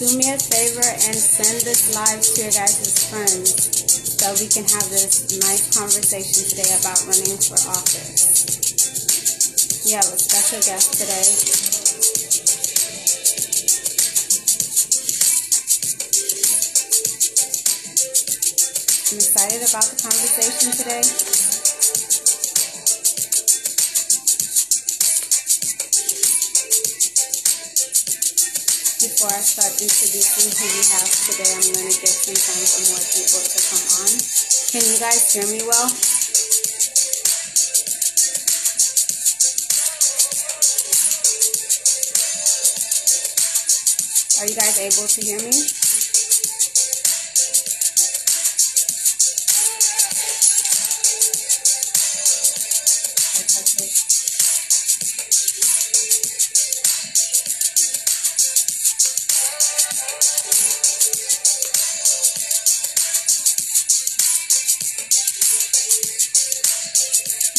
do me a favor and send this live to your guys' friends so we can have this nice conversation today about running for office. We have a special guest today. I'm excited about the conversation today. Before I start introducing who we have today, I'm going to give some time for more people to come on. Can you guys hear me well? Are you guys able to hear me?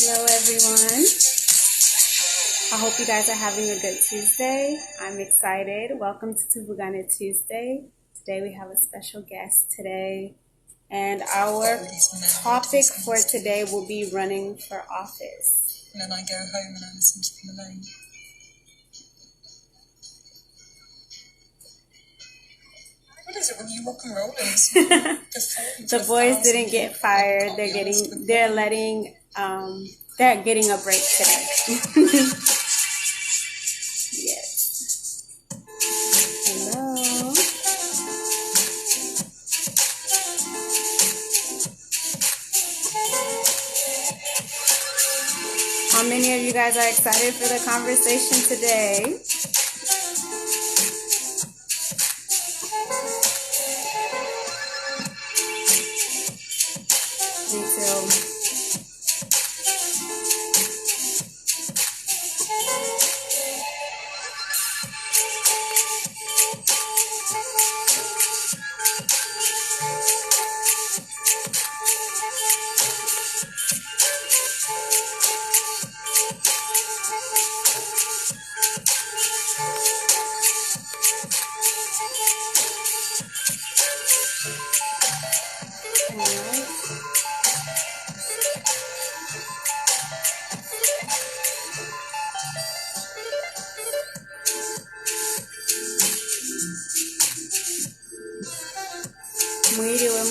Hello everyone. I hope you guys are having a good Tuesday. I'm excited. Welcome to Tuvugana Tuesday. Today we have a special guest today. And our topic for today will be running for office. And then I go home and I listen to them alone. What is it when you rock and roll and The boys didn't get fired. They're getting a break today. Yes. Hello. How many of you guys are excited for the conversation today? Me too.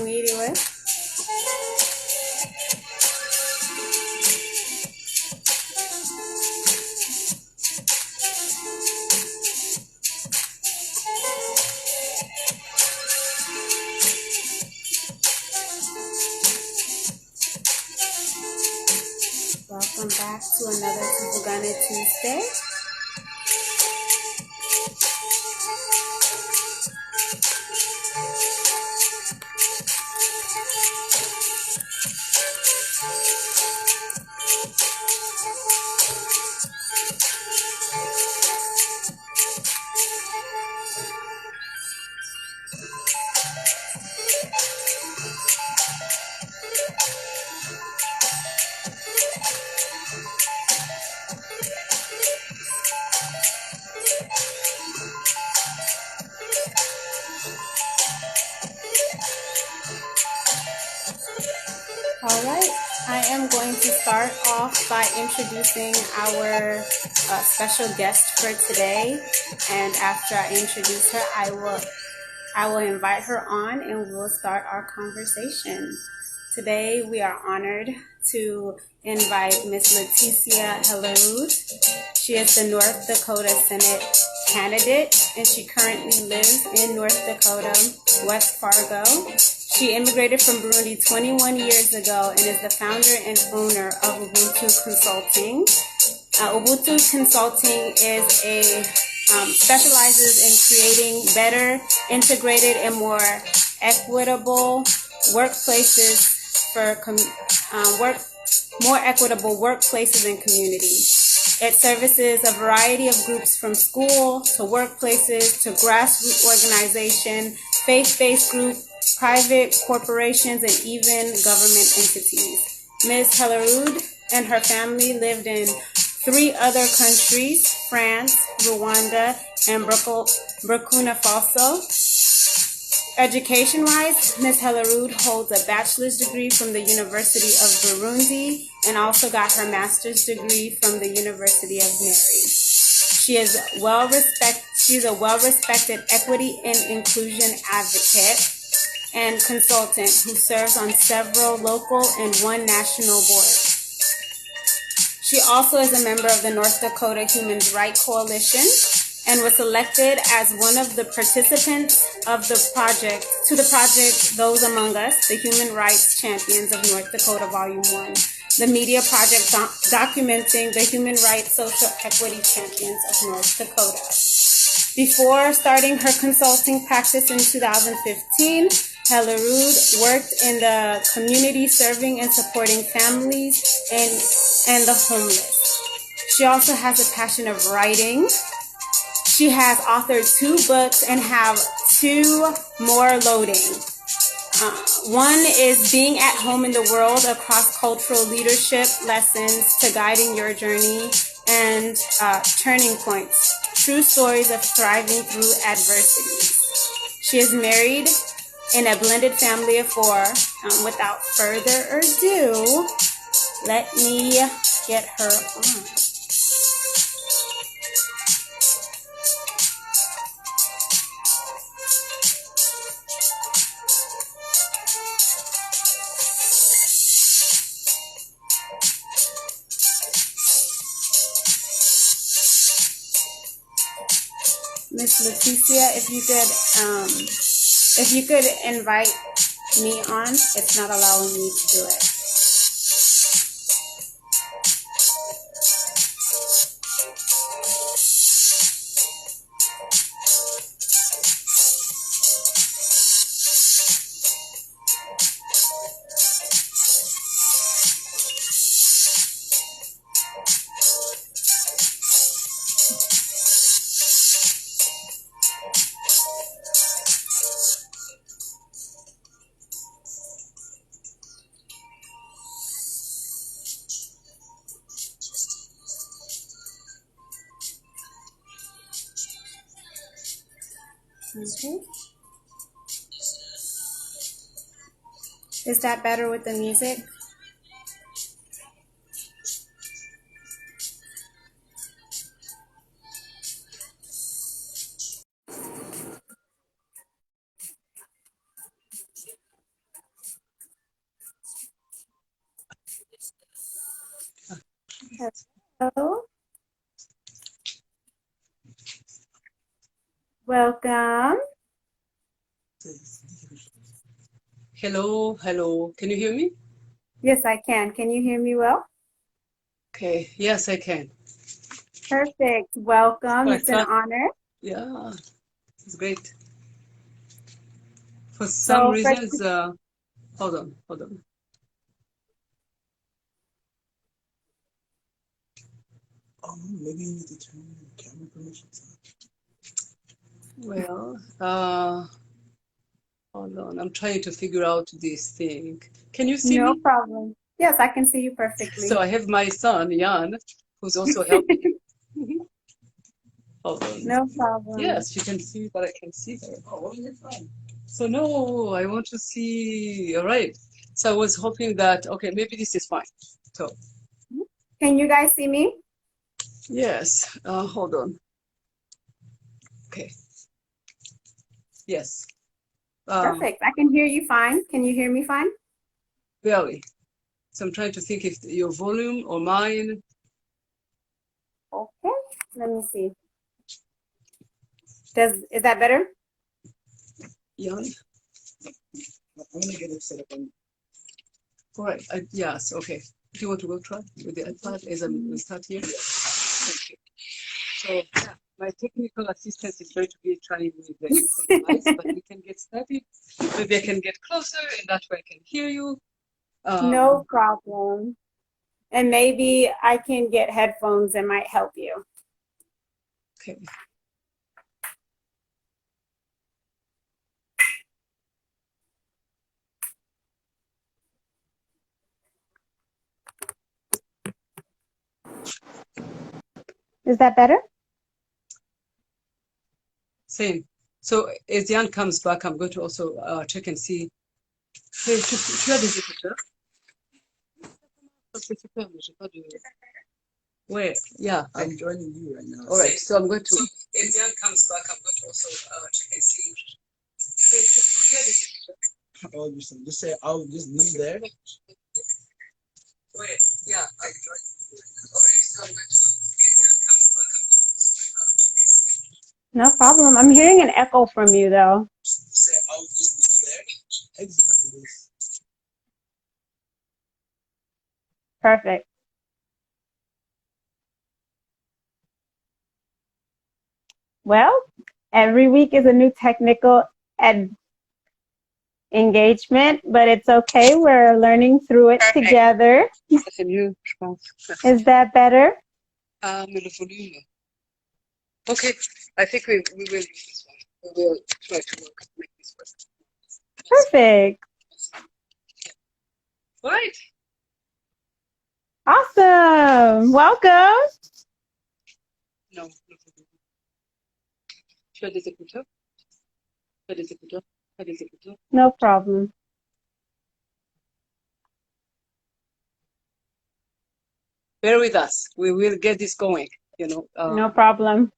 Mwiriwe. Welcome back to another Tuvugana Tuesday. All right, I am going to start off by introducing our special guest for today. And after I introduce her, I will invite her on and we'll start our conversation. Today, we are honored to invite Ms. Leticia Helarud. She is the North Dakota Senate candidate, and she currently lives in North Dakota, West Fargo. She immigrated from Burundi 21 years ago and is the founder and owner of Ubuntu Consulting. Ubuntu Consulting is specializes in creating better, integrated, and more equitable workplaces for more equitable workplaces and communities. It services a variety of groups from school to workplaces to grassroots organization, faith-based group, private corporations, and even government entities. Ms. Helarud and her family lived in 3 other countries, France, Rwanda, and Burkina Faso. Education-wise, Ms. Helerud holds a bachelor's degree from the University of Burundi and also got her master's degree from the University of Mary. She is she's a well-respected equity and inclusion advocate and consultant who serves on several local and 1 national board. She also is a member of the North Dakota Human Rights Coalition and was selected as one of the participants of the project Those Among Us, the Human Rights Champions of North Dakota, Volume 1, the media project documenting the human rights social equity champions of North Dakota. Before starting her consulting practice in 2015, Helerud worked in the community serving and supporting families and the homeless. She also has a passion of writing. She has authored 2 books and have 2 more loading. One is Being at Home in the World, a cross-cultural leadership lessons to guiding your journey, and Turning Points, true stories of thriving through adversities. She is married in a blended family of 4. Without further ado, let me get her on. Miss Leticia, if you could invite me on, it's not allowing me to do it. Okay. Is that better with the music? Hello. Welcome. Hello, hello. Can you hear me? Yes, I can. Can you hear me well? Okay, yes, I can. Perfect. Welcome. I It's an thought, honor. yeah, it's great. For some So, for reasons, hold on. Maybe you need to turn your camera permissions on. Well, hold on. I'm trying to figure out this thing. Can you see no me? problem. Yes, I can see you perfectly. So I have my son, Jan, who's also helping. Hold on. No problem. Yes, you can see, but I can see her. Oh, well, you're fine. So no, I want to see. All right. So I was hoping that, okay, maybe this is fine. So Can you guys see me? yes, hold on. Okay. Yes. Perfect. I can hear you fine. Can you hear me fine? Barely. So I'm trying to think if your volume or mine. Okay. Let me see. Is that better? Jan? I'm gonna get it set up on. All right. Yes. Okay. Do you want to go try with the iPad as we start here? Thank you. So yeah, my technical assistant is going to be trying with the device, but we can get started. Maybe I can get closer, and that way I can hear you. No problem. And maybe I can get headphones and might help you. Okay. Is that better? Same. So as Jan comes back, I'm going to also check and see. Hey, tu as des écouteurs? Parce que c'est super, mais j'ai pas de. Ouais, yeah. I'm joining you right now. All right, so I'm going to. If Jan comes back, I'm going to also check and see. Hey, tu as des écouteurs? Oh, just say I'll just leave there. Wait, yeah, I'm joining you right now. All right, so I'm going to. If Jan comes back, I'm going to also check and see. No problem. I'm hearing an echo from you though. Say I'll just leave there. Exactly this. Perfect. Well, every week is a new technical engagement, but it's okay. We're learning through it together. Ça c'est mieux, je pense. Is that better? Ah, mais le volume. Okay, I think we will use this one. We will try to make this work. Perfect. Right. Awesome. Welcome. Non, le volume. Tu as des écouteurs? Tu as des écouteurs? Tu as des écouteurs? No problem. Bear with us. We will get this going, you know. No problem.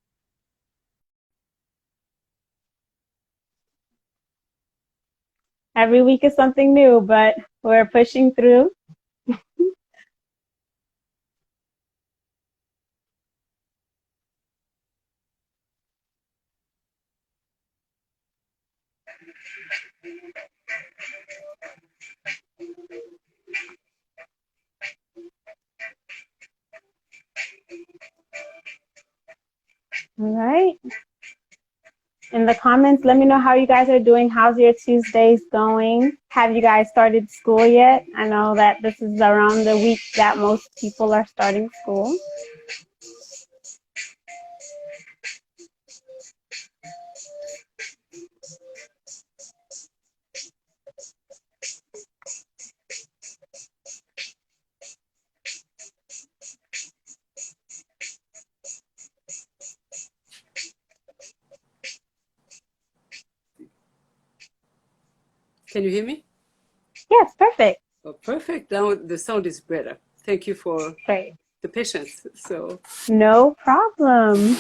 Every week is something new, but we're pushing through. All right. In the comments, let me know how you guys are doing. How's your Tuesdays going? Have you guys started school yet? I know that this is around the week that most people are starting school. Can you hear me? Yes, perfect. Oh, perfect. Now the sound is better. Thank you for Great. the patience. So, No problem.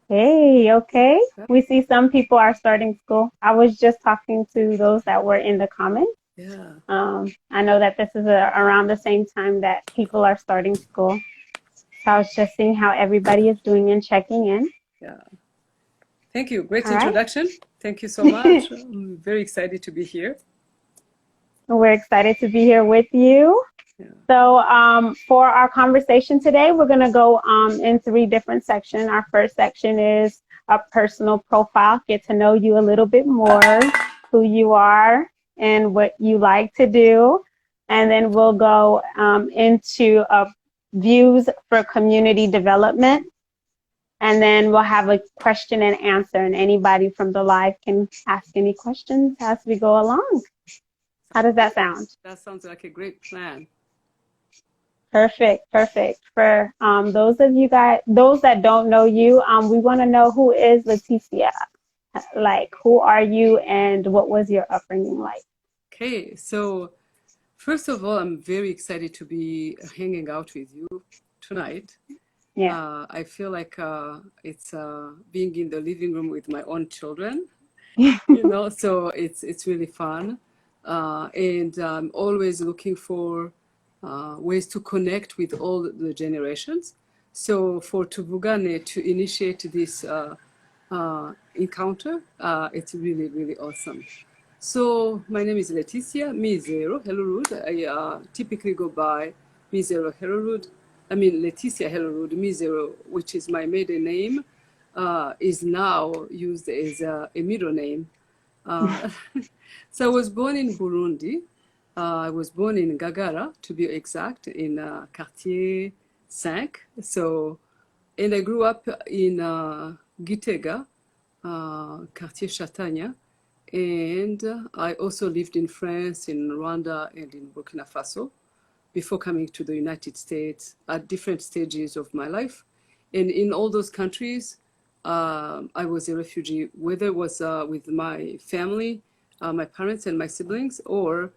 Hey, okay. We see some people are starting school. I was just talking to those that were in the comments. yeah. I know that this is around the same time that people are starting school. So I was just seeing how everybody is doing and checking in. Yeah. Thank you. Great All right. introduction. Thank you so much. I'm very excited to be here. We're excited to be here with you. Yeah. So for our conversation today, we're going to go in 3 different sections. Our first section is a personal profile, get to know you a little bit more, who you are and what you like to do. And then we'll go into views for community development. And then we'll have a question and answer, and anybody from the live can ask any questions as we go along. How does that sound? That sounds like a great plan. Perfect, perfect. For those of you guys, those that don't know you, we want to know, who is Leticia? Like, who are you and what was your upbringing like? Okay, so first of all, I'm very excited to be hanging out with you tonight. Yeah. I feel like it's being in the living room with my own children, so it's really fun. And I'm always looking for ways to connect with all the generations. So for Tuvugane to initiate this encounter, it's really, really awesome. So my name is Leticia Mizero Hellerud. I typically go by Mizero Hellerud. I mean, Leticia Hellerud Mizero, which is my maiden name, is now used as a middle name. So I was born in Burundi. I was born in Gagara, to be exact, in Quartier 5. So, and I grew up in Gitega, Quartier Chatagna. And I also lived in France, in Rwanda, and in Burkina Faso. before coming to the United States at different stages of my life. And in all those countries, I was a refugee, whether it was with my family, my parents and my siblings, or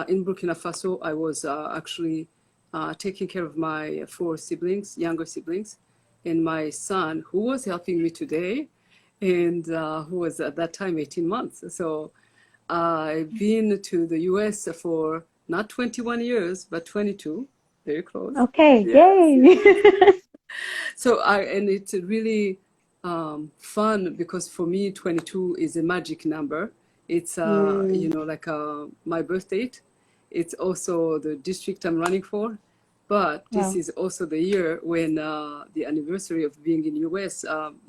in Burkina Faso, I was actually taking care of my 4 siblings, younger siblings, and my son, who was helping me today, and who was at that time 18 months. So I've been to the US for not 21 years, but 22, very close. Okay, Yes. yay. So and it's really fun because for me, 22 is a magic number. It's, you know, like my birth date. It's also the district I'm running for. But this Wow. is also the year when the anniversary of being in US,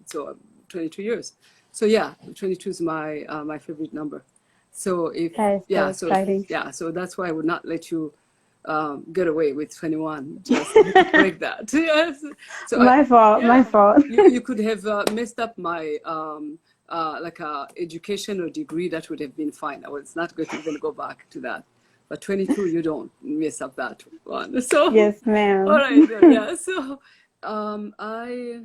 so 22 years. So yeah, 22 is my my favorite number. So if That is so yeah, exciting. so that's why I would not let you get away with 21. Just to break that. Yes. So My fault, my yeah, fault. you could have messed up my like education or degree. That would have been fine. I was not going to even go back to that. But 22, you don't mess up that one. So Yes, all ma'am. right, then, yeah. So I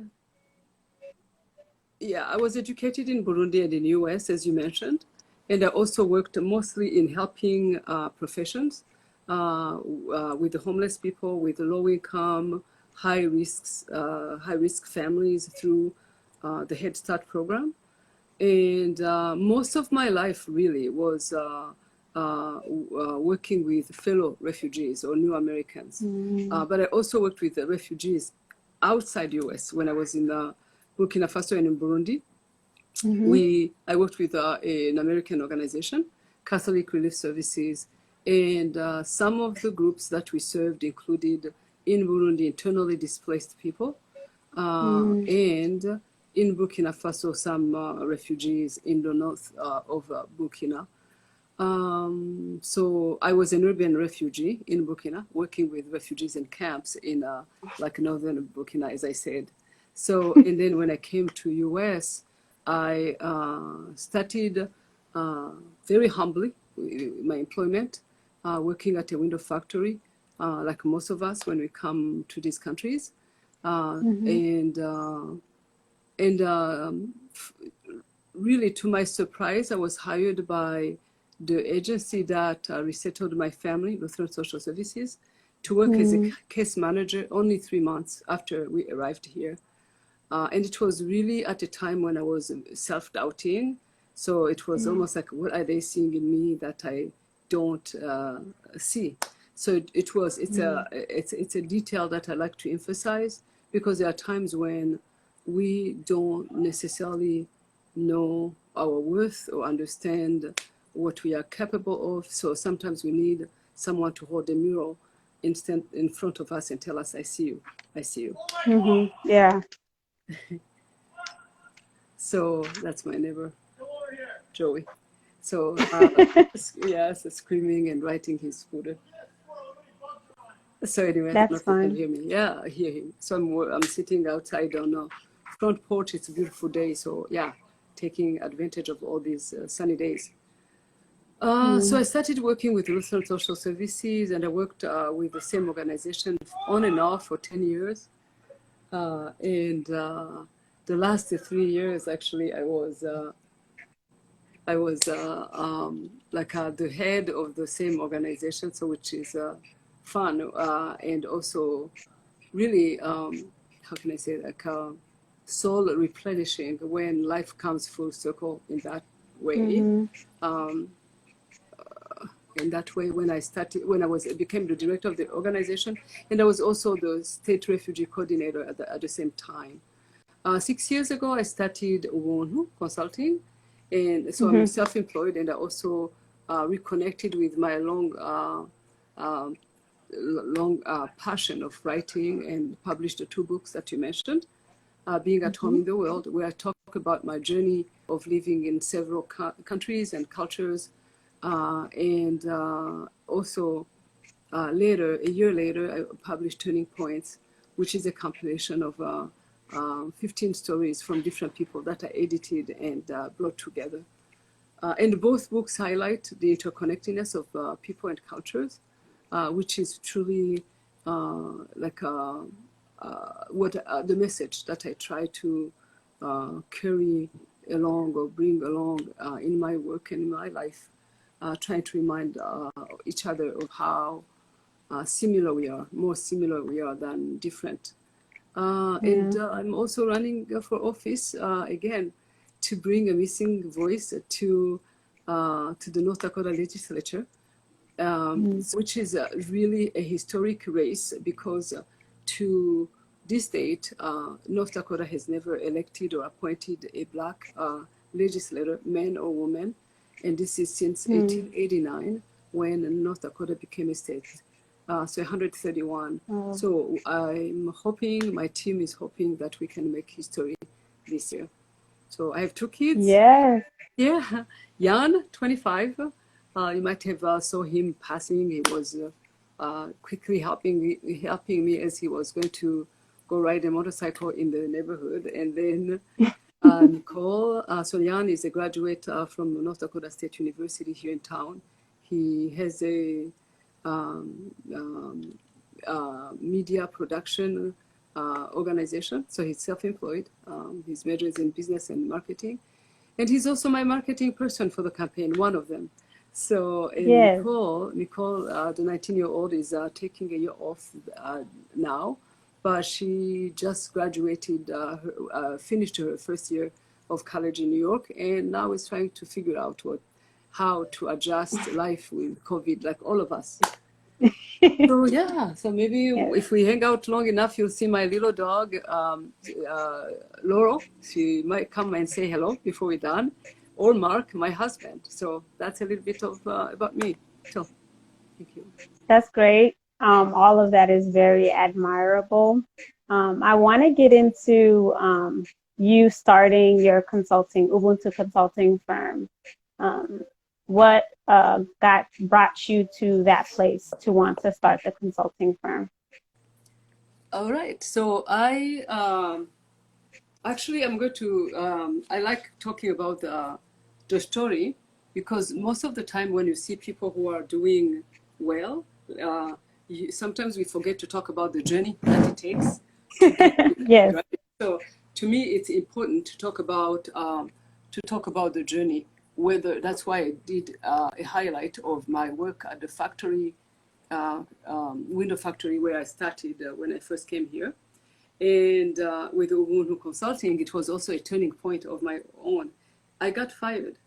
was educated in Burundi and in US, as you mentioned, and I also worked mostly in helping professions with the homeless people, with low income, high risk families through the Head Start program. And most of my life really was working with fellow refugees or new Americans. But I also worked with the refugees outside US when I was in Burkina Faso and in Burundi. I worked with an American organization, Catholic Relief Services, and some of the groups that we served included in Burundi internally displaced people, and in Burkina Faso some refugees in the north of Burkina. So I was an urban refugee in Burkina, working with refugees in camps in like northern Burkina, as I said. So, and then when I came to US, I started very humbly my employment, working at a window factory, like most of us when we come to these countries. And really, to my surprise, I was hired by the agency that resettled my family, Lutheran Social Services, to work as a case manager only 3 months after we arrived here. And it was really at a time when I was self-doubting. So it was almost like, what are they seeing in me that I don't see? So it's a detail that I like to emphasize, because there are times when we don't necessarily know our worth or understand what we are capable of. So sometimes we need someone to hold a mirror in front of us and tell us, I see you, I see you. Yeah. So that's my neighbor, Joey. So yes, screaming and writing his scooter. So anyway, I don't know That's if you can fun. hear me. Yeah, I hear him. So I'm sitting outside on a front porch. It's a beautiful day. So yeah, taking advantage of all these sunny days. So I started working with Lutheran Social Services, and I worked with the same organization on and off for 10 years. And the last 3 years, actually, I was like the head of the same organization, so which is fun and also really, how can I say, like soul replenishing when life comes full circle in that way. In that way, when I became the director of the organization, and I was also the state refugee coordinator at the same time. 6 years ago, I started Wonhu Consulting, and so I'm self-employed, and I also reconnected with my long passion of writing, and published the 2 books that you mentioned, Being at Home in the World, where I talk about my journey of living in several countries and cultures, and also a year later, I published Turning Points, which is a compilation of 15 stories from different people that I edited and brought together. And both books highlight the interconnectedness of people and cultures. which is truly like what the message that I try to carry along or bring along in my work and in my life, trying to remind each other of how similar we are, more similar we are than different. And I'm also running for office again to bring a missing voice to the North Dakota legislature, which is really a historic race because to this date, North Dakota has never elected or appointed a black legislator, man or woman, and this is since 1889 when North Dakota became a state. So 131. So I'm hoping, my team is hoping that we can make history this year. So I have 2 kids. Yes. Yeah, Jan, 25. You might have saw him passing. He was quickly helping me as he was going to go ride a motorcycle in the neighborhood. And then Nicole, so Jan is a graduate from North Dakota State University here in town. He has a media production organization, so he's self-employed. His major is in business and marketing, and he's also my marketing person for the campaign, one of them. So Yes. Nicole, the 19-year-old is taking a year off now, but she just graduated, finished her first year of college in New York, and now is trying to figure out how to adjust life with COVID, like all of us. So yeah, so maybe if we hang out long enough, you'll see my little dog, Laurel. She might come and say hello before we're done, or Mark, my husband. So that's a little bit of about me. So thank you. That's great. All of that is very admirable. I want to get into you starting your consulting, Ubuntu consulting firm. What brought you to that place to want to start the consulting firm? All right. So I actually I'm going to I like talking about the story because most of the time when you see people who are doing well, sometimes we forget to talk about the journey that it takes. Yes. Right? So to me, it's important to talk about the journey. Whether that's why I did a highlight of my work at the factory, window factory where I started when I first came here. And with Ubuntu Consulting, it was also a turning point of my own. I got fired.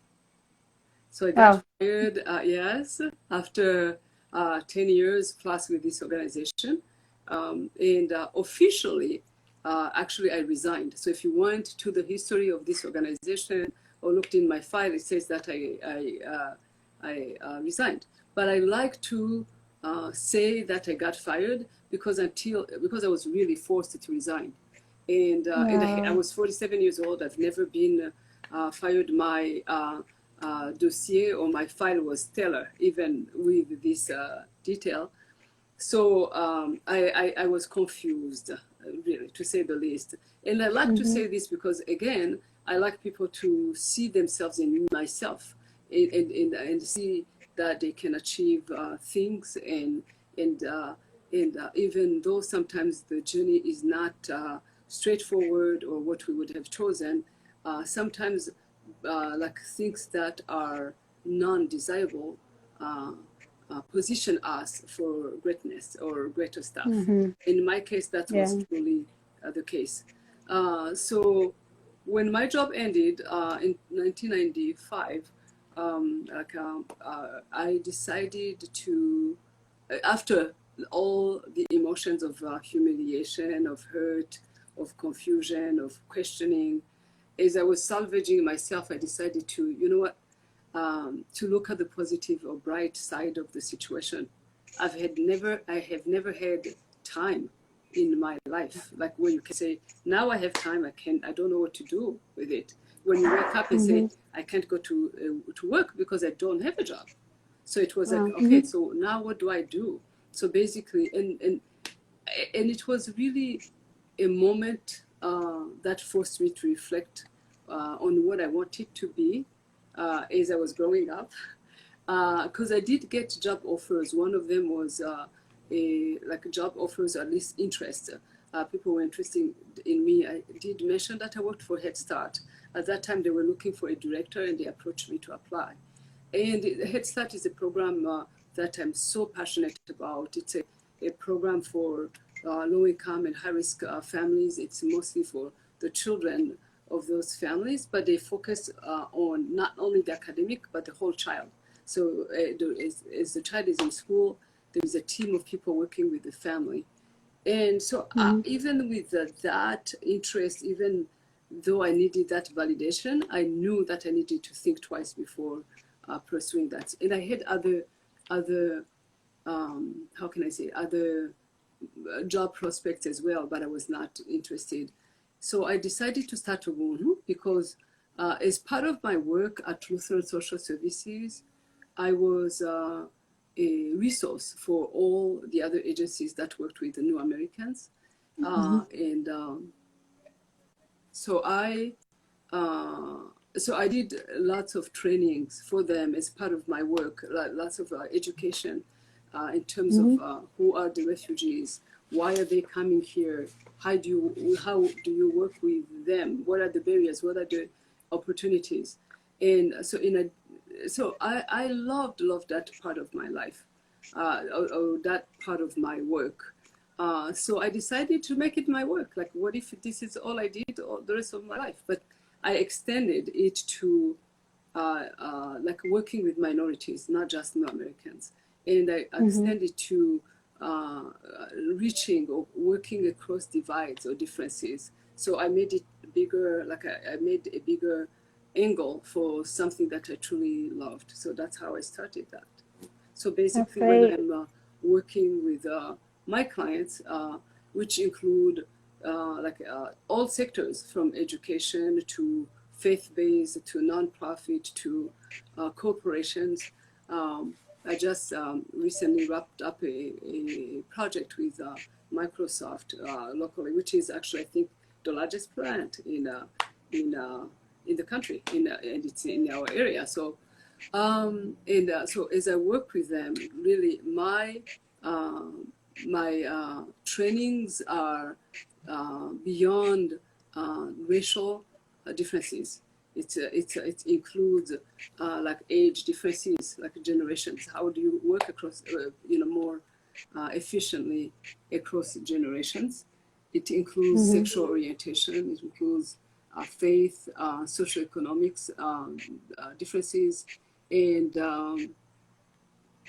So I got fired, yes, after 10 years plus with this organization. And officially, actually, I resigned. So if you went to the history of this organization or looked in my file, it says that I resigned. But I like to say that I got fired because I was really forced to resign. And I was 47 years old. I've never been fired. My dossier or my file was stellar, even with this detail. So I was confused, really, to say the least. And I like to say this because, again, I like people to see themselves in myself and see that they can achieve things. And even though sometimes the journey is not straightforward or what we would have chosen, sometimes like things that are non-desirable position us for greatness or greater stuff. In my case, that was truly the case. So when my job ended in 1995, I decided to, after all the emotions of humiliation, of hurt, of confusion, of questioning, as I was salvaging myself, I decided to, you know what, to look at the positive or bright side of the situation. I have never had time in my life, like where you can say, now I have time, I don't know what to do with it. When you wake up and say, I can't go to work because I don't have a job. So it was like, okay, so now what do I do? So basically, and it was really a moment that forced me to reflect on what I wanted to be as I was growing up. because I did get job offers. One of them was job offers, or at least interest. People were interested in me. I did mention that I worked for Head Start. At that time, they were looking for a director, and they approached me to apply. And Head Start is a program that I'm so passionate about. It's a program for low-income and high-risk families. It's mostly for the children of those families, but they focus on not only the academic, but the whole child. So as the child is in school, there is a team of people working with the family. And so even with that interest, even though I needed that validation, I knew that I needed to think twice before pursuing that. And I had other how can I say, other job prospects as well, but I was not interested. So I decided to start Ubuntu because as part of my work at Lutheran Social Services, I was a resource for all the other agencies that worked with the New Americans. So I did lots of trainings for them as part of my work, lots of education in terms of who are the refugees, why are they coming here, how do you work with them, what are the barriers, what are the opportunities. And so I loved that part of my life, or that part of my work. So I decided to make it my work. Like, what if this is all I did all the rest of my life? But I extended it to like working with minorities, not just New Americans. And I extended to reaching or working across divides or differences. So I made it bigger, like I made a bigger angle for something that I truly loved. So that's how I started that. So basically, when I'm working with my clients, which include all sectors, from education to faith-based to nonprofit to corporations. I just recently wrapped up a project with Microsoft locally, which is actually, I think, the largest plant in the country, and it's in our area. So, so as I work with them, really my trainings are beyond racial differences. It includes like age differences, like generations. How do you work across, more efficiently across generations? It includes sexual orientation. It includes faith, socioeconomics differences, and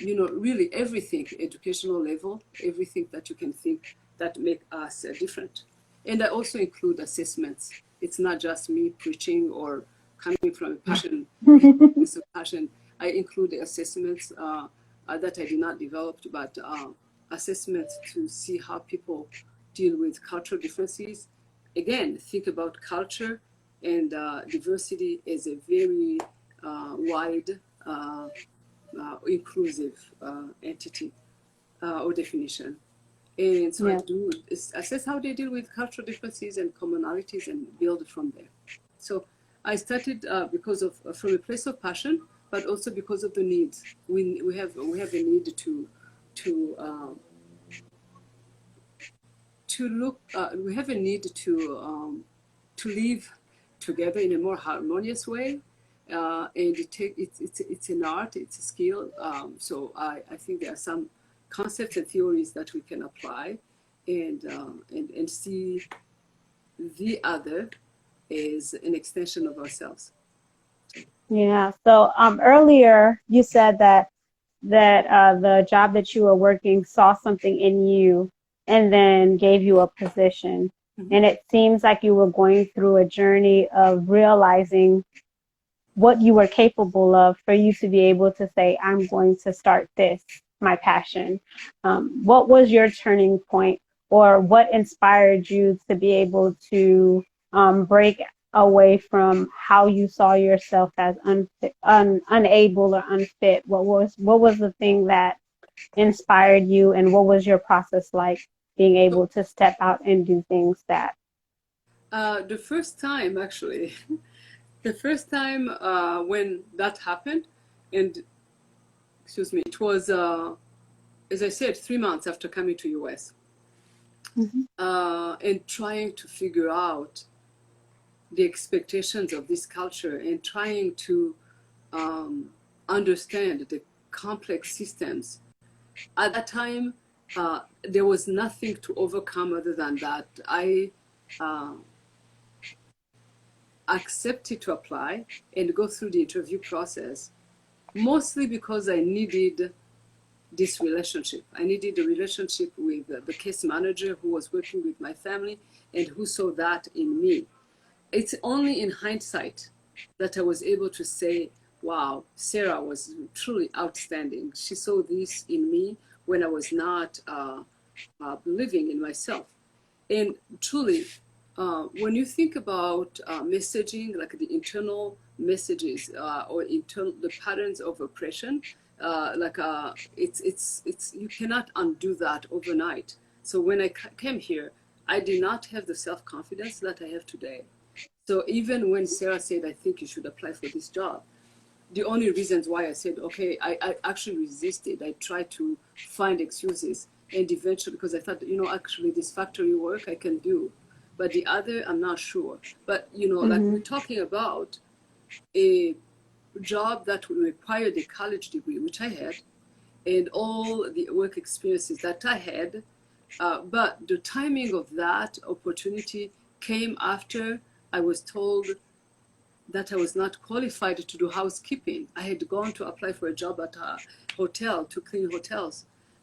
really everything, educational level, everything that you can think that make us different. And I also include assessments. It's not just me preaching or coming from a passion. It's a passion. I include the assessments that I did not develop, but assessments to see how people deal with cultural differences. Again, think about culture and diversity as a very wide, inclusive entity or definition. And so I do assess how they deal with cultural differences and commonalities and build from there. So I started because of from a place of passion, but also because of the needs. We have a need to look. We have a need to live together in a more harmonious way. And it's an art, it's a skill. So I think there are some concepts and theories that we can apply and see the other as an extension of ourselves. Yeah. So earlier you said that the job that you were working saw something in you and then gave you a position. And it seems like you were going through a journey of realizing what you were capable of for you to be able to say, I'm going to start this, my passion. What was your turning point, or what inspired you to be able to break away from how you saw yourself as unable or unfit? What was the thing that inspired you, and what was your process like being able to step out and do things that? The first time, actually, when that happened, and excuse me, it was, as I said, 3 months after coming to US, and trying to figure out the expectations of this culture and trying to understand the complex systems. At that time, there was nothing to overcome other than that. I accepted to apply and go through the interview process, mostly because I needed this relationship. I needed a relationship with the case manager who was working with my family and who saw that in me. It's only in hindsight that I was able to say, wow, Sarah was truly outstanding. She saw this in me when I was not believing in myself. And truly, when you think about messaging, like the internal messages or the patterns of oppression, it's you cannot undo that overnight. So when I came here, I did not have the self-confidence that I have today. So even when Sarah said, I think you should apply for this job, the only reasons why I said, okay, I actually resisted. I tried to find excuses. And eventually, because I thought, actually this factory work I can do. But the other, I'm not sure. But, like we're talking about a job that would require the college degree, which I had, and all the work experiences that I had. But the timing of that opportunity came after I was told that I was not qualified to do housekeeping. I had gone to apply for a job at a hotel to clean hotel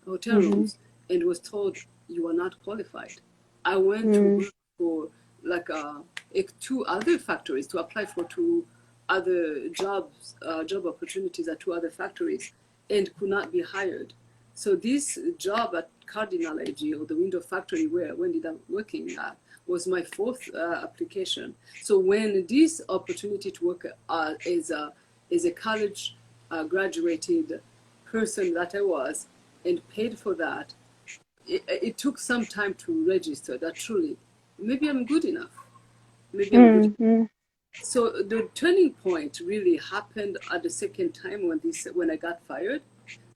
rooms, and was told you are not qualified. I went to work for like 2 other factories to apply for 2 other job opportunities at 2 other factories, and could not be hired. So this job at Cardinal AG, or the window factory where I ended up working at, was my 4th application. So when this opportunity to work as a college graduated person that I was, and paid for that, it took some time to register that truly, maybe I'm good enough. Maybe I'm good enough. So the turning point really happened at the second time when I got fired.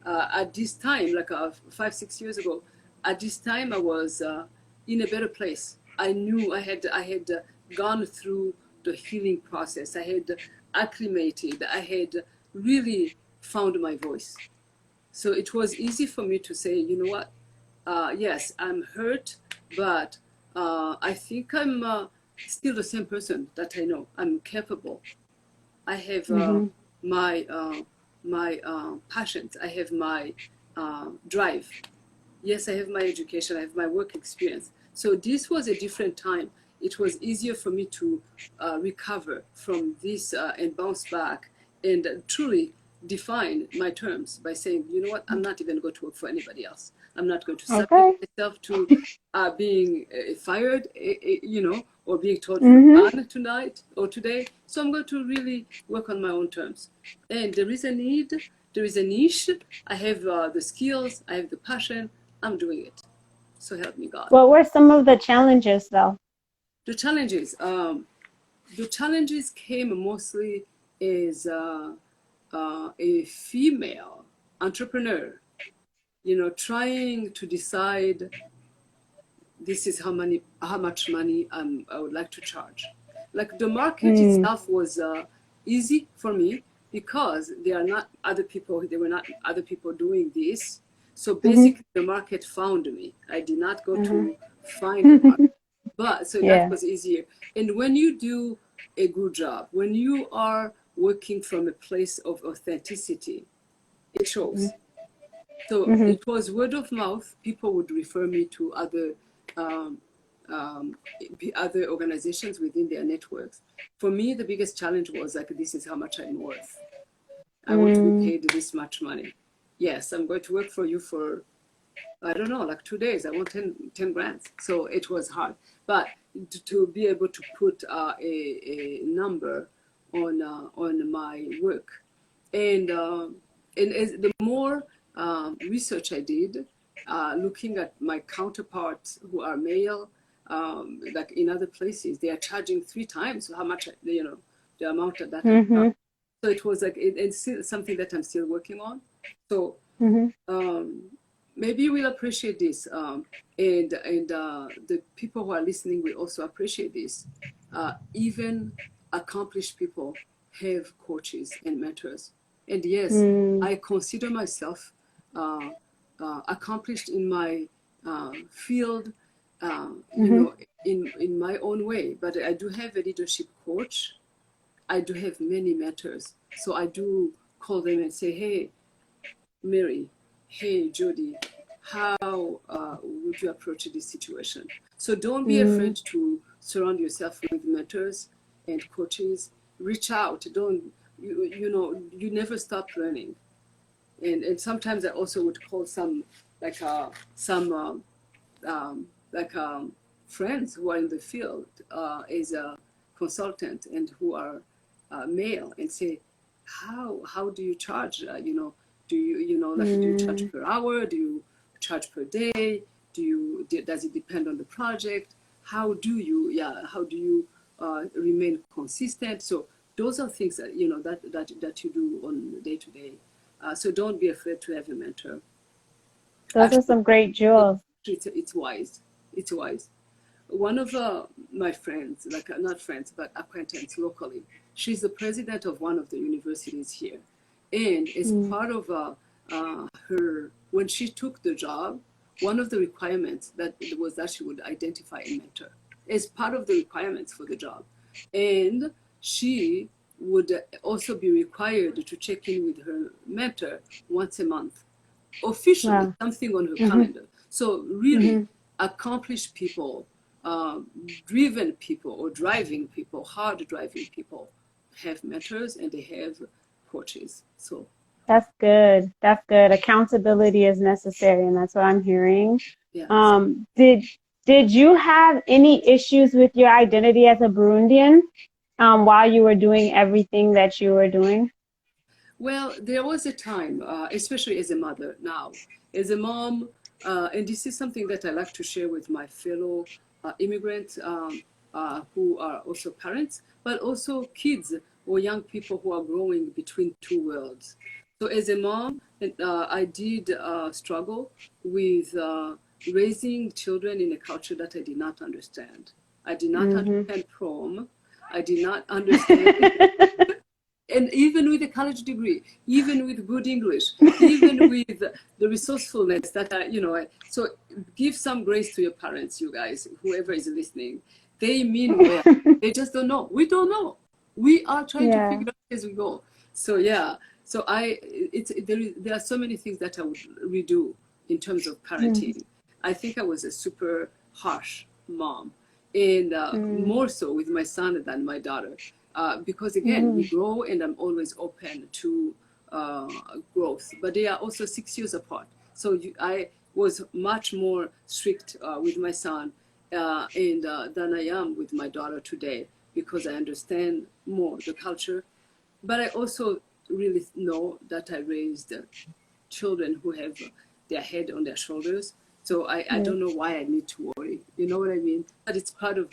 At this time, like 5-6 years ago, at this time I was in a better place. I knew I had gone through the healing process. I had acclimated. I had really found my voice. So it was easy for me to say, you know what? Yes, I'm hurt, but I think I'm still the same person that I know. I'm capable. I have my passions. I have my drive. Yes, I have my education. I have my work experience. So this was a different time. It was easier for me to recover from this and bounce back and truly define my terms by saying, you know what, I'm not even going to work for anybody else. I'm not going to subject myself to being fired, or being told you're gone tonight or today. So I'm going to really work on my own terms. And there is a need, there is a niche. I have the skills, I have the passion. I'm doing it. So help me God. What were some of the challenges, though? The challenges came mostly as a female entrepreneur, trying to decide this is how much money I would like to charge. Like the market itself was easy for me because there were not other people doing this. So basically the market found me. I did not go to find the market. But so that was easier. And when you do a good job, when you are working from a place of authenticity, it shows. So it was word of mouth. People would refer me to other organizations within their networks. For me, the biggest challenge was like, this is how much I'm worth. I want to be paid this much money. Yes, I'm going to work for you for, I don't know, like 2 days. I want 10 grand. So it was hard. But to be able to put a number on my work. And as the more research I did, looking at my counterparts who are male, like in other places, they are charging 3 times how much, the amount of that. So it was like, it's still something that I'm still working on. So maybe you will appreciate this, and the people who are listening will also appreciate this. Even accomplished people have coaches and mentors, and yes, I consider myself accomplished in my field, you know, in my own way. But I do have a leadership coach. I do have many mentors, so I do call them and say, "Hey, Mary, hey, Jody, how would you approach this situation?" So don't be afraid to surround yourself with mentors and coaches. Reach out. Don't, you know, you never stop learning. And sometimes I also would call some like like friends who are in the field as a consultant and who are male, and say, how do you charge? You know, do you know, like, do you charge per hour? Do you charge per day? Does it depend on the project? How do you remain consistent? So those are things that, you know, that you do on day to day. So don't be afraid to have a mentor. Those are some great jewels. It's wise. It's wise. One of my friends, like not friends, but acquaintance locally, she's the president of one of the universities here. And as part of her, when she took the job, one of the requirements that was that she would identify a mentor as part of the requirements for the job. And she would also be required to check in with her mentor once a month, officially, something on her calendar. So really, accomplished people, driven people or driving people, hard driving people have mentors and they have coaches. So that's good. That's good. Accountability is necessary, and that's what I'm hearing. yeah. Did you have any issues with your identity as a Burundian while you were doing everything that you were doing? Well, there was a time, especially as a mother now, as a mom, and this is something that I like to share with my fellow immigrants who are also parents, but also kids or young people who are growing between two worlds. So as a mom, I did struggle with raising children in a culture that I did not understand. I did not understand prom. I did not understand. And even with a college degree, even with good English, even with the resourcefulness that so give some grace to your parents, you guys, whoever is listening. They mean well. They just don't know. We don't know. We are trying to figure out as we go. So yeah. So there are so many things that I would redo in terms of parenting. I think I was a super harsh mom, and more so with my son than my daughter. Because again, we grow, and I'm always open to growth. But they are also 6 years apart. So I was much more strict with my son than I am with my daughter today, because I understand more the culture. But I also really know that I raised children who have their head on their shoulders. So I don't know why I need to worry. You know what I mean? But it's part of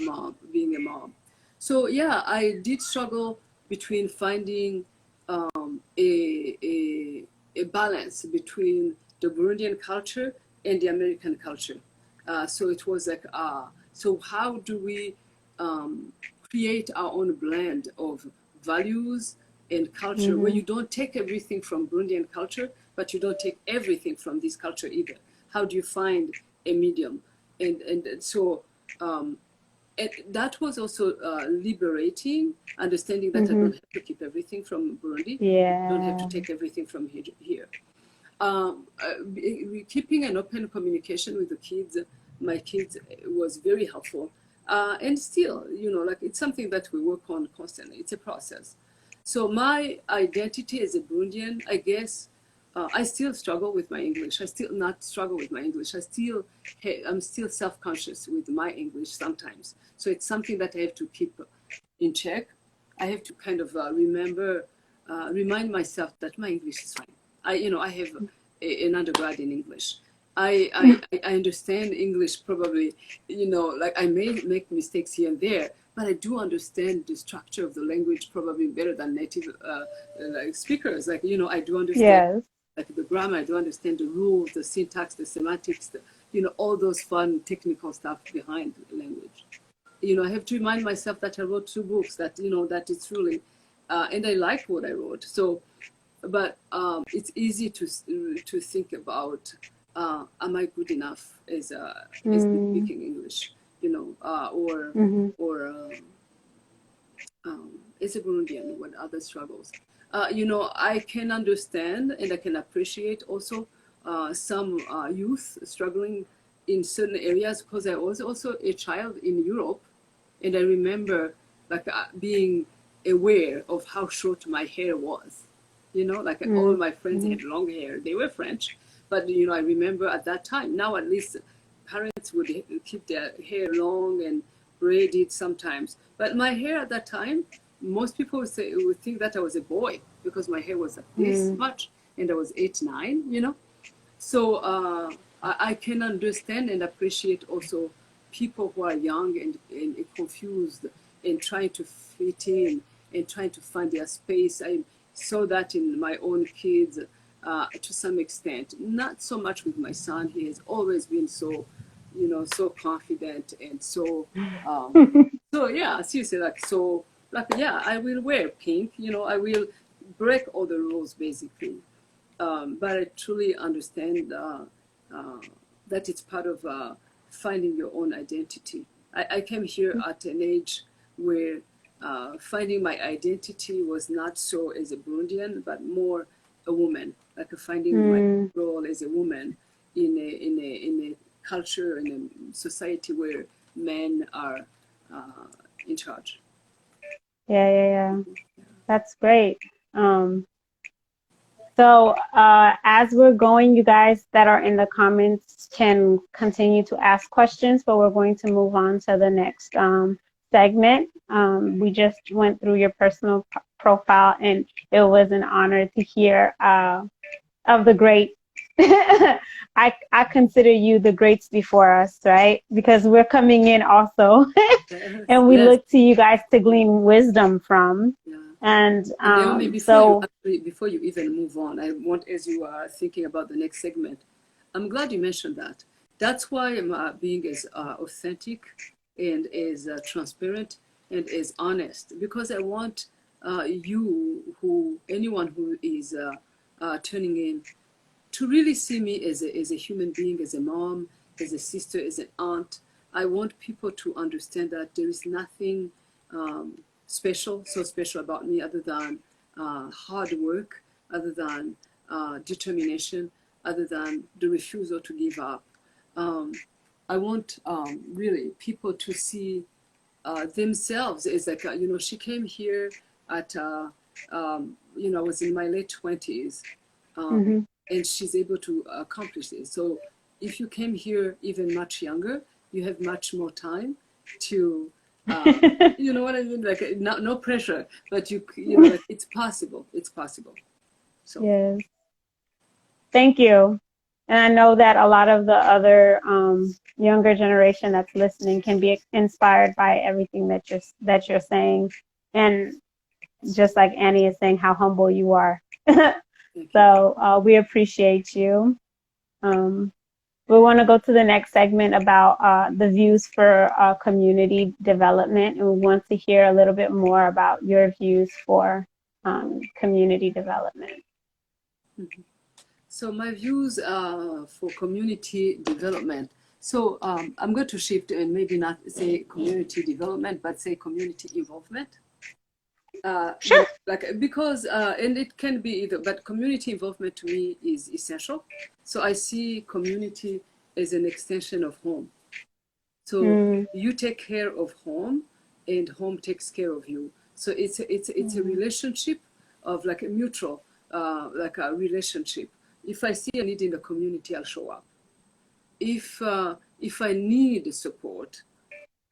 being a mom. So yeah, I did struggle between finding a balance between the Burundian culture and the American culture. So it was like, so how do we create our own blend of values and culture where you don't take everything from Burundian culture, but you don't take everything from this culture either? How do you find a medium? And so that was also liberating, understanding that I don't have to keep everything from Burundi. Yeah. I don't have to take everything from here. Keeping an open communication with the kids, my kids, was very helpful. And still, like, it's something that we work on constantly. It's a process. So my identity as a Burundian, I guess, I still struggle with my English. I still not struggle with my English. I'm still self-conscious with my English sometimes. So it's something that I have to keep in check. I have to kind of remind myself that my English is fine. I have an undergrad in English. I understand English probably, like I may make mistakes here and there, but I do understand the structure of the language probably better than native speakers. Like, I do understand like the grammar. I don't understand the rules, the syntax, the semantics, all those fun technical stuff behind language. I have to remind myself that I wrote 2 books, that, that it's really, and I like what I wrote. So, but it's easy to think about, am I good enough as speaking English, or Mhm. as a Burundian with other struggles. I can understand and I can appreciate also some youth struggling in certain areas, because I was also a child in Europe, and I remember being aware of how short my hair was. Like all my friends had long hair. They were French, but I remember at that time. Now at least parents would keep their hair long and braid it sometimes. But my hair at that time, most people would think that I was a boy, because my hair was like this much, and I was 8, 9. So I can understand and appreciate also people who are young and confused and trying to fit in and trying to find their space. I saw that in my own kids to some extent. Not so much with my son. He has always been so, so confident and so, so yeah, seriously, yeah, I will wear pink. I will break all the rules basically. But I truly understand that it's part of finding your own identity. I came here at an age where finding my identity was not so as a Burundian, but more a woman, like finding my role as a woman in a culture, in a society where men are in charge. Yeah. That's great. So as we're going, you guys that are in the comments can continue to ask questions, but we're going to move on to the next segment. We just went through your personal profile, and it was an honor to hear of the great. I consider you the greats before us, right? Because we're coming in also, and we look to you guys to glean wisdom from. Yeah. And Naomi, before you even move on, I want, as you are thinking about the next segment, I'm glad you mentioned that. That's why I'm being as authentic and as transparent and as honest, because I want anyone who is tuning in, to really see me as a human being, as a mom, as a sister, as an aunt. I want people to understand that there is nothing so special about me, other than hard work, other than determination, other than the refusal to give up. I want really people to see themselves as like, she came here at, I was in my late 20s, and she's able to accomplish this. So if you came here even much younger, you have much more time to, you know what I mean? Like no pressure, but it's possible. It's possible. So yes, thank you. And I know that a lot of the other younger generation that's listening can be inspired by everything that you're saying, and just like Annie is saying, how humble you are. So we appreciate you. We want to go to the next segment about the views for community development, and we want to hear a little bit more about your views for community development. Mm-hmm. So my views for community development. So I'm going to shift and maybe not say community development, but say community involvement. Sure. Because and it can be either, but community involvement to me is essential. So I see community as an extension of home. So you take care of home, and home takes care of you. So it's a relationship of like a mutual, like a relationship. If I see a need in the community, I'll show up. If I need support,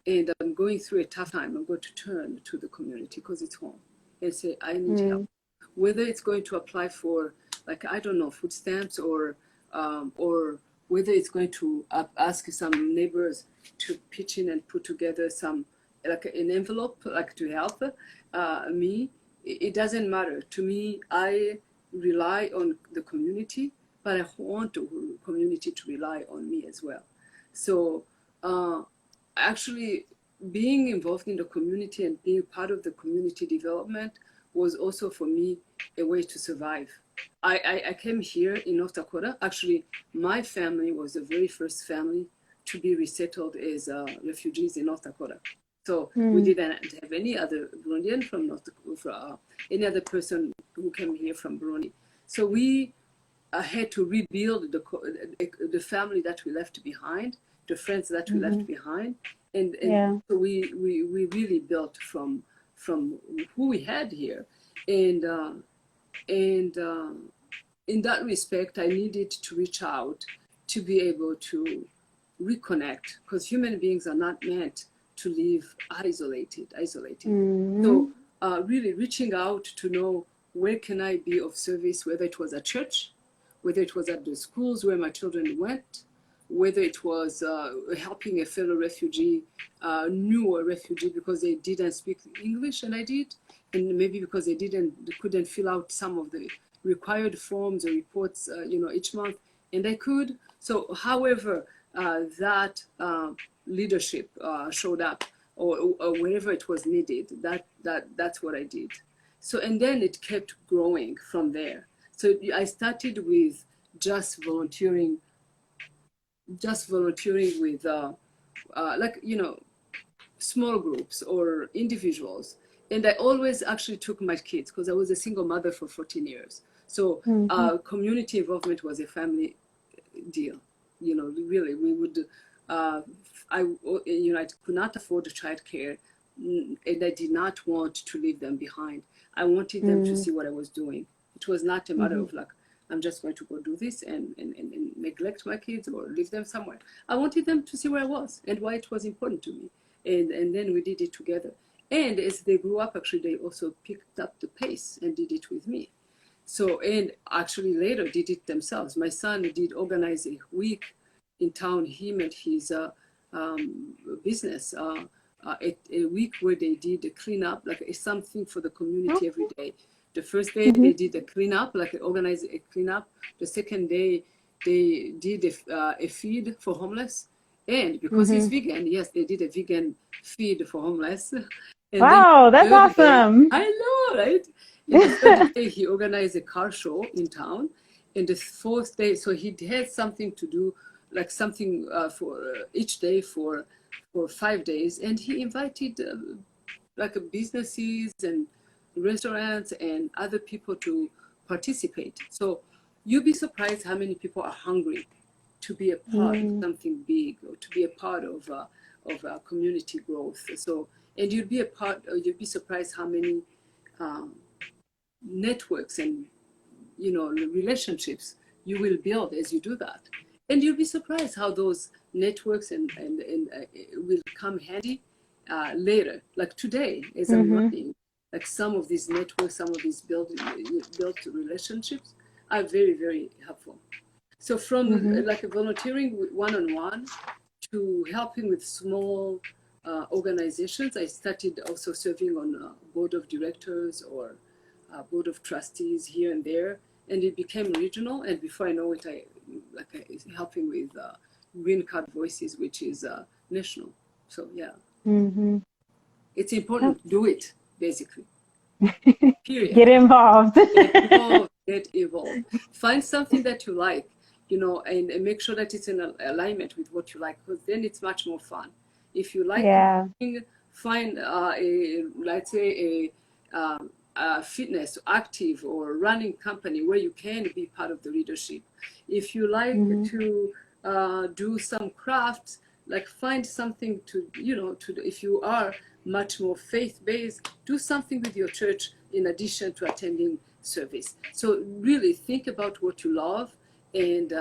and I'm going through a tough time, I'm going to turn to the community, because it's home, and say, I need help. Whether it's going to apply for, like, I don't know, food stamps, or whether it's going to ask some neighbors to pitch in and put together some, like an envelope, like to help me, it doesn't matter. To me, I rely on the community, but I want the community to rely on me as well. So actually being involved in the community and being part of the community development was also for me a way to survive. I came here in North Dakota. Actually, my family was the very first family to be resettled as refugees in North Dakota. So we didn't have any other Burundian from North Dakota, any other person who came here from Burundi. So we had to rebuild the family that we left behind, the friends that we left behind, and so we really built from who we had here, and in that respect, I needed to reach out to be able to reconnect, because human beings are not meant to live isolated. So really reaching out to know where can I be of service, whether it was at church, whether it was at the schools where my children went, whether it was helping a fellow refugee, newer refugee, because they didn't speak English and I did, and maybe because they couldn't fill out some of the required forms or reports, each month, and I could. So, however, that leadership showed up, or wherever it was needed, that's what I did. So, and then it kept growing from there. So I started with just volunteering with small groups or individuals. And I always actually took my kids, because I was a single mother for 14 years. So community involvement was a family deal. Really, we would, I could not afford childcare, and I did not want to leave them behind. I wanted them to see what I was doing. It was not a matter of like, I'm just going to go do this and neglect my kids or leave them somewhere. I wanted them to see where I was and why it was important to me. And then we did it together. And as they grew up, actually, they also picked up the pace and did it with me. So, and actually later did it themselves. My son did organize a week in town, him and his business, a week where they did a cleanup, like something for the community every day. The first day they did a cleanup, like organize a cleanup. The second day they did a feed for homeless. And because he's vegan, yes, they did a vegan feed for homeless. And wow, that's awesome. I know, right? And the third day he organized a car show in town. And the fourth day, so he had something to do, like something for each day for 5 days. And he invited businesses and restaurants and other people to participate. So you'll be surprised how many people are hungry to be a part of something big, or to be a part of community growth. So, and you'll be surprised how many networks and relationships you will build as you do that. And you'll be surprised how those networks and will come handy later. Like today, as I'm running, like some of these networks, some of these built relationships are very, very helpful. So from like volunteering one-on-one to helping with small organizations, I started also serving on a board of directors or a board of trustees here and there, and it became regional. And before I know it, I helping with Green Card Voices, which is national. So yeah, it's important to do it, basically. Period. Get involved. Get involved. Find something that you like, and make sure that it's in alignment with what you like, because then it's much more fun. If you like something, find let's say a fitness, active or running company where you can be part of the leadership. If you like to do some crafts, like find something to if you are much more faith-based, do something with your church in addition to attending service. So really think about what you love and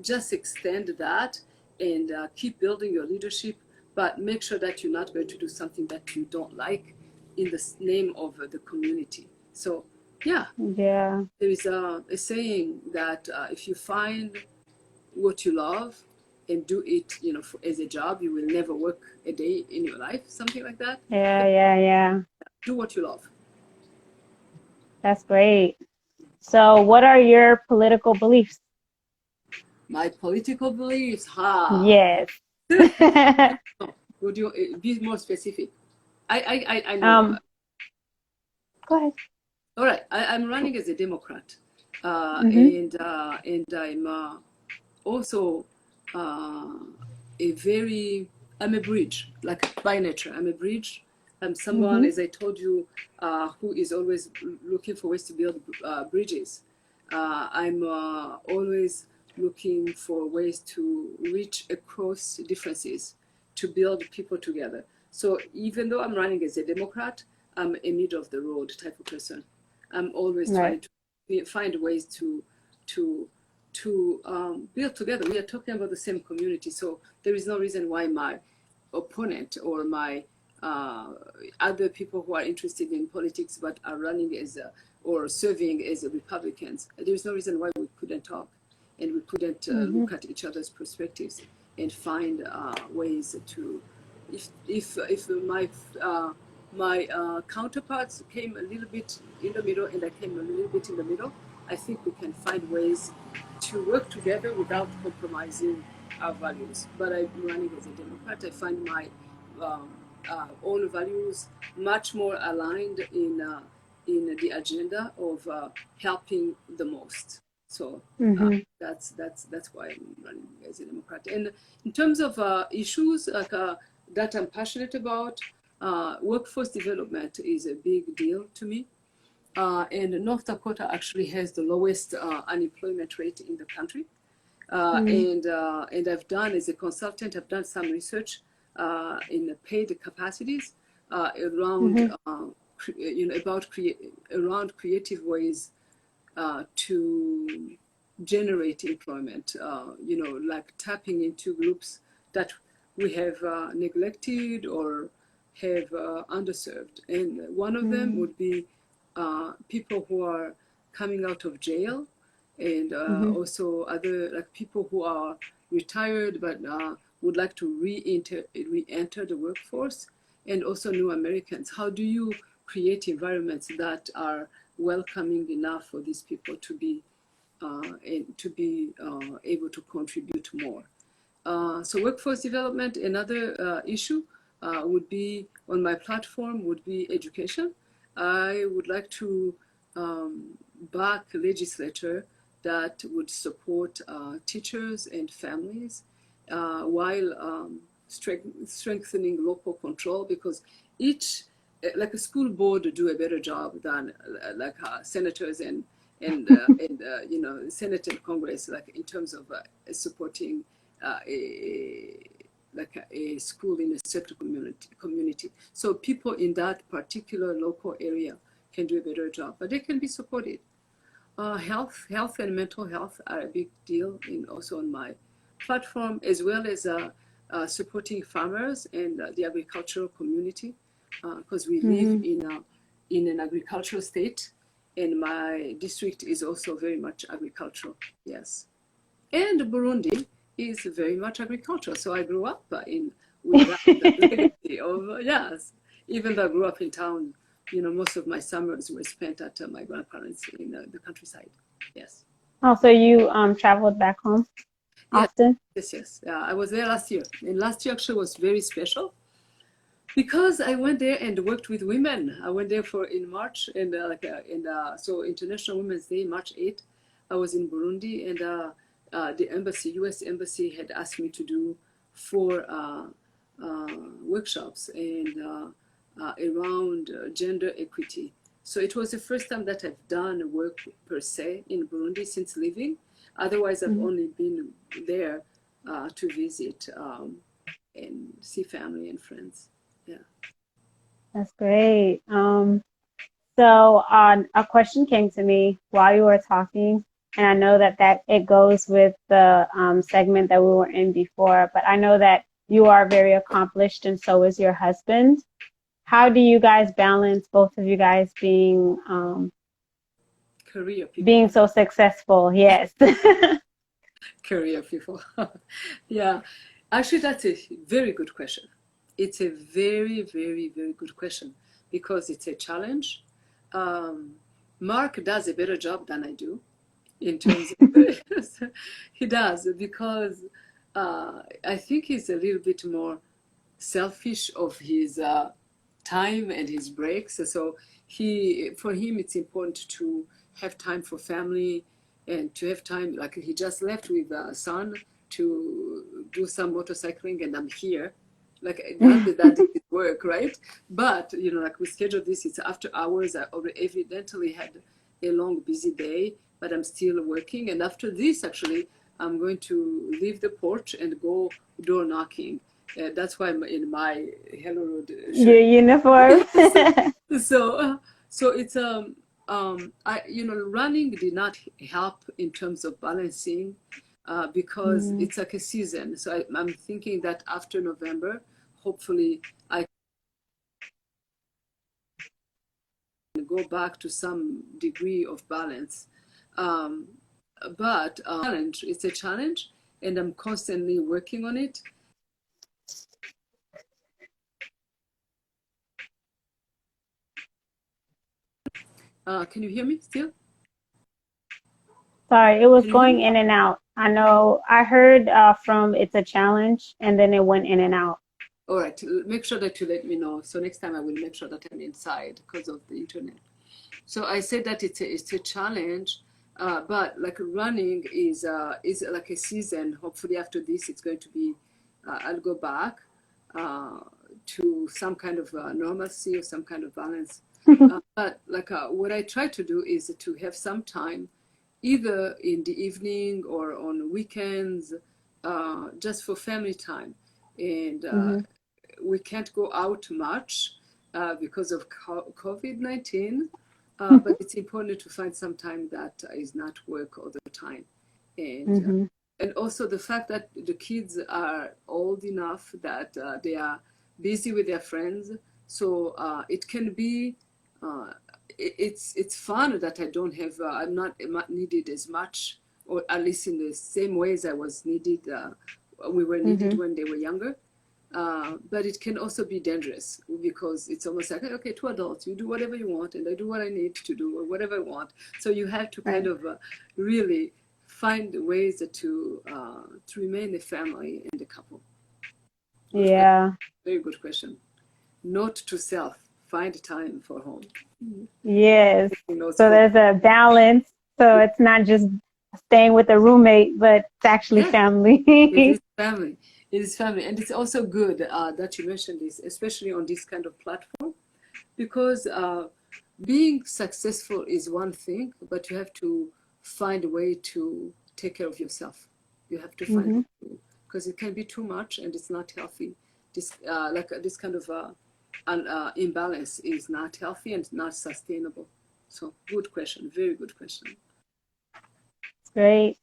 just extend that and keep building your leadership, but make sure that you're not going to do something that you don't like in the name of the community. So yeah, there is a saying that if you find what you love and do it, as a job, you will never work a day in your life, something like that. Yeah. Do what you love. That's great. So, what are your political beliefs? My political beliefs, Yes. Would you be more specific? I know. Go ahead. All right, I'm running as a Democrat, Mm-hmm. and I'm also a very I'm a bridge, like by nature. I'm a bridge. I'm someone, Mm-hmm. as I told you, who is always looking for ways to build bridges. I'm always looking for ways to reach across differences, to build people together. So even though I'm running as a Democrat, I'm a middle of the road type of person. I'm always Right. trying to find ways to build together. We are talking about the same community, so there is no reason why my opponent or my other people who are interested in politics but are running as or serving as Republicans, there is no reason why we couldn't talk and we couldn't Mm-hmm. look at each other's perspectives and find ways to. If my counterparts came a little bit in the middle and I came a little bit in the middle, I think we can find ways to work together without compromising our values. But I'm running as a Democrat. I find my um, own values much more aligned in the agenda of helping the most. So Mm-hmm. that's why I'm running as a Democrat. And in terms of issues that I'm passionate about, workforce development is a big deal to me. And North Dakota actually has the lowest unemployment rate in the country. And I've done, as a consultant, I've done some research in the paid capacities around, Mm-hmm. about around creative ways to generate employment. Like tapping into groups that we have neglected or have underserved. And one of them would be people who are coming out of jail, and Mm-hmm. also other like people who are retired but would like to re-enter the workforce, and also new Americans. How do you create environments that are welcoming enough for these people to be able to contribute more? So workforce development, another issue would be on my platform would be education. I would like to back legislature that would support teachers and families while strengthening local control, because each like a school board do a better job than like senators and Senate and Congress, like in terms of supporting a school in a certain community. So people in that particular local area can do a better job, but they can be supported. Health and mental health are a big deal also on my platform, as well as supporting farmers and the agricultural community, because we live Mm-hmm. in an agricultural state, and my district is also very much agricultural. Yes, and Burundi is very much agricultural. So I grew up with that legacy of yes. Even though I grew up in town, most of my summers were spent at my grandparents in the countryside. Yes. Oh, so you traveled back home Yes, often? yes. I was there last year, and last year actually was very special because I went there and worked with women. I went there for in March, and so International Women's Day, March 8th. I was in Burundi, and the embassy, U.S. embassy, had asked me to do 4 workshops and around gender equity. So it was the first time that I've done work per se in Burundi since leaving. Otherwise, I've Mm-hmm. only been there to visit and see family and friends. Yeah. That's great. So a question came to me while you were talking, and I know that it goes with the segment that we were in before, but I know that you are very accomplished and so is your husband. How do you guys balance both of you guys Career people. being so successful? Yes. Career people. Yeah. Actually, that's a very good question. It's a very, very, very good question because it's a challenge. Um, Mark does a better job than I do in terms of he does because I think he's a little bit more selfish of his time and his breaks. So for him, it's important to have time for family and to have time. Like he just left with son to do some motorcycling, and I'm here. Like that is work, right? But like we scheduled this. It's after hours. I already evidently had a long, busy day, but I'm still working. And after this, actually, I'm going to leave the porch and go door knocking. That's why I'm in my Hello Road Your shirt. uniform. So it's running did not help in terms of balancing because it's like a season. So I'm thinking that after November, hopefully I can go back to some degree of balance. But it's a challenge, and I'm constantly working on it. Can you hear me still? Sorry, it was Can you hear going me? in and out. I know I heard from it's a challenge and then it went in and out. All right, make sure that you let me know. So next time I will make sure that I'm inside because of the internet. So I said that it's a challenge, but like running is like a season. Hopefully after this, it's going to be, I'll go back to some kind of normalcy or some kind of balance. But like what I try to do is to have some time, either in the evening or on weekends, just for family time. And we can't go out much because of COVID-19. But it's important to find some time that is not work all the time. And also the fact that the kids are old enough that they are busy with their friends. So it can be, it's fun that I don't have, I'm not needed as much, or at least in the same ways I was needed, we were needed when they were younger. But it can also be dangerous because it's almost like, okay, two adults, you do whatever you want and I do what I need to do or whatever I want. So you have to kind of really find ways to remain a family and a couple. Good Yeah. question. Very good question. Note to self, find time for home. Yes. Notes So for there's a balance. So it's not just staying with a roommate, but it's actually Yeah. family. It is family. It is family. And it's also good that you mentioned this, especially on this kind of platform, because being successful is one thing, but you have to find a way to take care of yourself. You have to find a way to, because it can be too much and it's not healthy. This this kind of imbalance is not healthy and not sustainable. So good question, very good question. Great.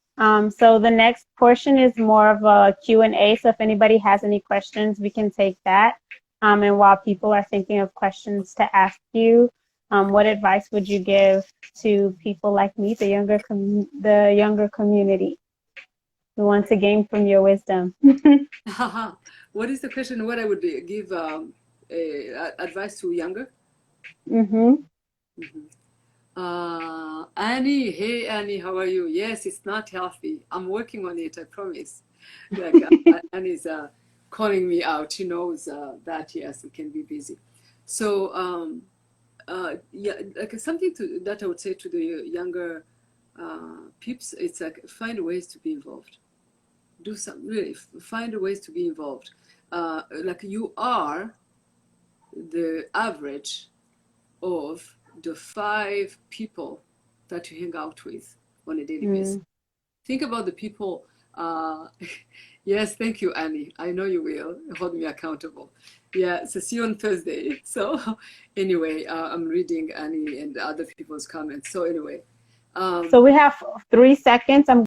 So the next portion is more of a Q&A. So if anybody has any questions, we can take that. And while people are thinking of questions to ask you, what advice would you give to people like me, the younger community, who want to gain from your wisdom? What is the question? What I would give advice to younger? Annie, hey Annie, how are you? Yes, it's not healthy. I'm working on it, I promise. Like Annie's calling me out. She knows that yes, it can be busy. So yeah, like something that I would say to the younger peeps, it's like find ways to be involved. Do some really find ways to be involved. Like you are the average of the 5 people that you hang out with on a daily basis. Think about the people. Yes, thank you, Annie. I know you will hold me accountable. Yeah, so see you on Thursday. So anyway, I'm reading Annie and other people's comments. So anyway. So we have 3 seconds. I'm